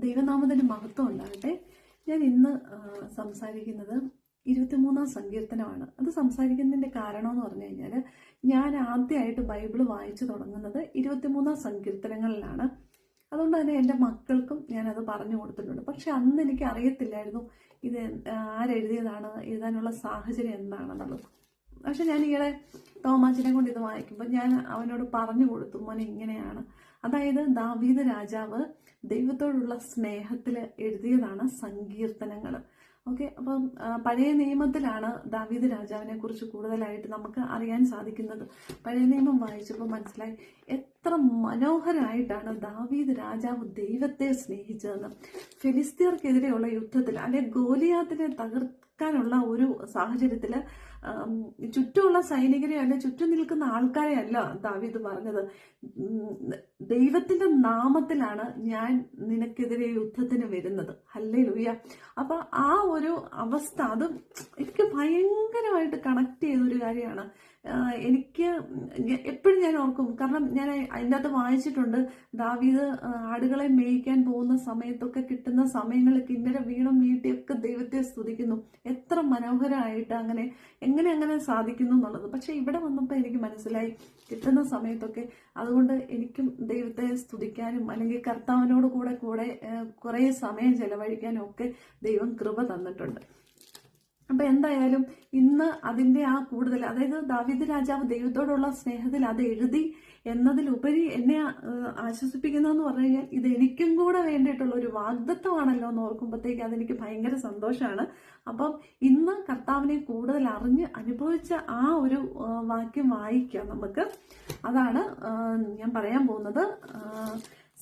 ദൈവനാമത്തിന് മഹത്വം ഉണ്ടാകട്ടെ. ഞാൻ ഇന്ന് സംസാരിക്കുന്നത് 23-ാം സങ്കീർത്തനമാണ്. അത് സംസാരിക്കുന്നതിൻ്റെ കാരണം എന്ന് പറഞ്ഞു കഴിഞ്ഞാൽ, ഞാൻ ആദ്യമായിട്ട് ബൈബിൾ വായിച്ചു തുടങ്ങുന്നത് 23-ാം സങ്കീർത്തനങ്ങളിലാണ്. അതുകൊണ്ട് തന്നെ എൻ്റെ മക്കൾക്കും ഞാനത് പറഞ്ഞു കൊടുത്തിട്ടുണ്ട്. പക്ഷെ അന്ന് എനിക്ക് അറിയത്തില്ലായിരുന്നു ഇത് ആരെഴുതിയതാണ്, എഴുതാനുള്ള സാഹചര്യം എന്താണെന്നുള്ളത്. പക്ഷെ ഞാൻ ഈയിടെ തോമാച്ചിനെ കൊണ്ട് ഇത് വായിക്കുമ്പോൾ ഞാൻ അവനോട് പറഞ്ഞു കൊടുത്തു, മോനെ ഇങ്ങനെയാണ്. അതായത് ദാവീദ് രാജാവ് ദൈവത്തോടുള്ള സ്നേഹത്തിൽ എഴുതിയതാണ് സങ്കീർത്തനങ്ങൾ. ഓക്കെ, അപ്പം പഴയ നിയമത്തിലാണ് ദാവീദ് രാജാവിനെ കുറിച്ച് കൂടുതലായിട്ട് നമുക്ക് അറിയാൻ സാധിക്കുന്നത്. പഴയ നിയമം വായിച്ചപ്പോൾ മനസ്സിലായി എത്ര മനോഹരമായിട്ടാണ് ദാവീദ് രാജാവ് ദൈവത്തെ സ്നേഹിച്ചതെന്ന്. ഫിലിസ്തീർക്കെതിരെയുള്ള യുദ്ധത്തിൽ അല്ലെ ഗോലിയാത്തിനെ തകർക്കാനുള്ള ഒരു സാഹചര്യത്തിൽ ചുറ്റുമുള്ള സൈനികരെ അല്ല, ചുറ്റും നിൽക്കുന്ന ആൾക്കാരെ അല്ല ദാവീദ് പറഞ്ഞത്, ദൈവത്തിന്റെ നാമത്തിലാണ് ഞാൻ നിനക്കെതിരെ യുദ്ധത്തിന് വരുന്നത്. ഹല്ലേലൂയ. അപ്പൊ ആ ഒരു അവസ്ഥ അത് എനിക്ക് ഭയങ്കരമായിട്ട് കണക്ട് ചെയ്തൊരു കാര്യമാണ്. എനിക്ക് എപ്പോഴും ഞാൻ ഓർക്കും, കാരണം ഞാൻ അതിൻ്റെ അകത്ത് വായിച്ചിട്ടുണ്ട്, ദാവീദ് ആടുകളെ മേയ്ക്കാൻ പോകുന്ന സമയത്തൊക്കെ കിട്ടുന്ന സമയങ്ങളിൽ കിന്നര വീണം വീട്ടിയൊക്കെ ദൈവത്തെ സ്തുതിക്കുന്നു. എത്ര മനോഹരമായിട്ട് എങ്ങനെ സാധിക്കുന്നു എന്നുള്ളത്. പക്ഷെ ഇവിടെ വന്നപ്പോൾ എനിക്ക് മനസ്സിലായി, കിട്ടുന്ന സമയത്തൊക്കെ അതുകൊണ്ട് എനിക്കും ദൈവത്തെ സ്തുതിക്കാനും അല്ലെങ്കിൽ കർത്താവിനോട് കൂടെ കുറേ സമയം ചെലവഴിക്കാനും ഒക്കെ ദൈവം കൃപ തന്നിട്ടുണ്ട്. അപ്പൊ എന്തായാലും ഇന്ന് അതിന്റെ ആ കൂടുതൽ, അതായത് ദാവീദ് രാജാവ് ദൈവത്തോടുള്ള സ്നേഹത്തിൽ അത് എഴുതി എന്നതിലുപരി എന്നെ ആശ്വസിപ്പിക്കുന്നതെന്ന് പറഞ്ഞു കഴിഞ്ഞാൽ, ഇത് എനിക്കും കൂടെ വേണ്ടിയിട്ടുള്ള ഒരു വാഗ്ദത്വമാണല്ലോ എന്ന് ഓർക്കുമ്പോഴത്തേക്ക് അതെനിക്ക് ഭയങ്കര സന്തോഷമാണ്. അപ്പം ഇന്ന് കർത്താവിനെ കൂടുതൽ അറിഞ്ഞ് അനുഭവിച്ച ആ ഒരു വാക്യം വായിക്കാം നമുക്ക്. അതാണ് ഞാൻ പറയാൻ പോകുന്നത്.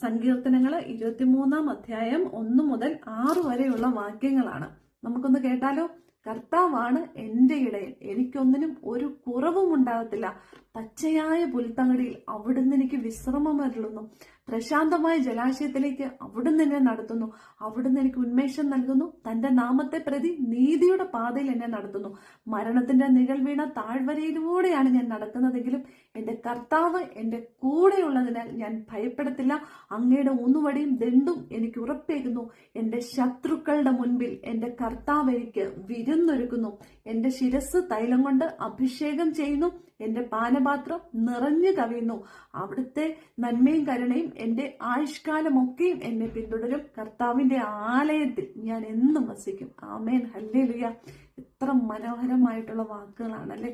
സങ്കീർത്തനങ്ങൾ 23-ാം അധ്യായം 1 മുതൽ 6 വരെയുള്ള വാക്യങ്ങളാണ്. നമുക്കൊന്ന് കേട്ടാലോ? കർത്താവാണ് എൻ്റെ ഇടയൻ, എനിക്കൊന്നിനും ഒരു കുറവും ഉണ്ടാകത്തില്ല. പച്ചയായ പുൽത്തങ്ങടിയിൽ അവിടുന്ന് എനിക്ക് വിശ്രമം അരുളുന്നു. പ്രശാന്തമായ ജലാശയത്തിലേക്ക് അവിടുന്ന് എന്നെ നടത്തുന്നു. അവിടുന്ന് എനിക്ക് ഉന്മേഷം നൽകുന്നു. തന്റെ നാമത്തെ പ്രതി നീതിയുടെ പാതയിൽ എന്നെ നടത്തുന്നു. മരണത്തിന്റെ നിഴൽ വീണ താഴ്വരയിലൂടെയാണ് ഞാൻ നടക്കുന്നതെങ്കിലും എന്റെ കർത്താവ് എന്റെ കൂടെയുള്ളതിനാൽ ഞാൻ ഭയപ്പെടത്തില്ല. അങ്ങയുടെ ഊന്നുവടിയും ദണ്ഡും എനിക്ക് ഉറപ്പേകുന്നു. എന്റെ ശത്രുക്കളുടെ മുൻപിൽ എന്റെ കർത്താവ് എനിക്ക് വിരുന്നൊരുക്കുന്നു. എന്റെ ശിരസ് തൈലം കൊണ്ട് അഭിഷേകം ചെയ്യുന്നു. എന്റെ പാനപാത്രം നിറഞ്ഞു കവിയുന്നു. അവിടുത്തെ നന്മയും കരുണയും എന്റെ ആയുഷ്കാലമൊക്കെയും എന്നെ പിന്തുടരും. കർത്താവിന്റെ ആലയത്തിൽ ഞാൻ എന്നും വസിക്കും. ആമേൻ. ഹല്ലേലൂയ. എത്ര മനോഹരമായിട്ടുള്ള വാക്കുകളാണല്ലേ.